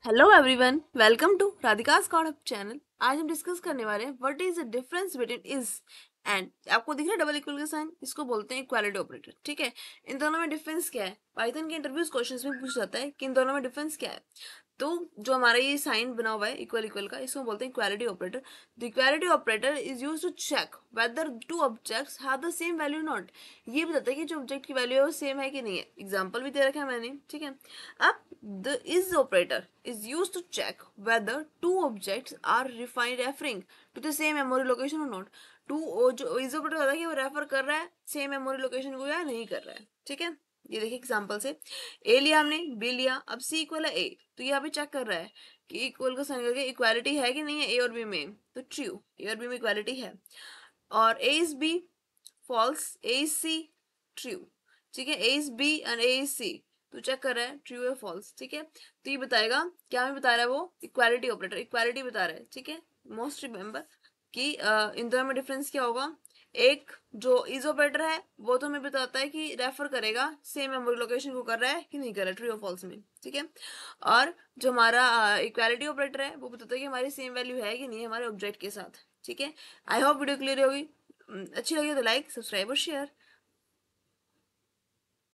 Hello everyone, welcome to Radhika's corner channel. आज हम discuss करने वाले हैं what is the difference between is and. आपको दिख रहा है डबल इक्वल का साइन, इसको बोलते हैं इक्वालिटी ऑपरेटर। ठीक है, इन दोनों में डिफरेंस क्या है? पाइथन के इंटरव्यूज क्वेश्चंस में पूछ जाता है कि इन दोनों में डिफरेंस क्या है। तो जो हमारा ये साइन बना हुआ है इक्वल इक्वल का, इसको बोलते हैं equality operator. The equality operator is use to check whether two objects have the same value not. ये बताता है कि जो ऑब्जेक्ट की वैल्यू है वो सेम है कि नहीं है। एग्जांपल भी दे रखा है मैंने, ठीक है। अब the is operator is used to check whether two objects are referring to the same memory location or not। टू जो इज ऑपरेटर होता है कि वो रेफर कर रहा है सेम मेमोरी लोकेशन को या नहीं कर रहा है। ठीक है, ये देखिए एग्जांपल से ए लिया हमने, बी लिया, अब सी इक्वल है ए, तो यहाँ पे चेक कर रहा है कि इक्वल का साइन करके इक्वालिटी है कि नहीं है ए और बी में। तो ट्रू, ए और बी में इक्वालिटी है। और A is B, false, A is C, true. ठीक है, A is B and A is C, तो चेक कर रहा है ट्रू है फॉल्स। ठीक है, तो ये बताएगा क्या हमें बता रहा है, वो इक्वालिटी ऑपरेटर इक्वालिटी बता रहा है। ठीक है, मोस्ट रिमेंबर कि इन दोनों में डिफरेंस क्या होगा। एक जो इज ऑपरेटर है वो तो हमें बताता है कि रेफर करेगा सेम मेमोरी लोकेशन को कर रहा है कि नहीं कर रहा है, ट्रू और फॉल्स में। ठीक है, और जो हमारा इक्वालिटी ऑपरेटर है वो बताता है कि हमारी सेम वैल्यू है कि नहीं है हमारे ऑब्जेक्ट के साथ। ठीक है, आई होप वीडियो क्लियर होगी। अच्छी लगी तो लाइक, सब्सक्राइब और शेयर।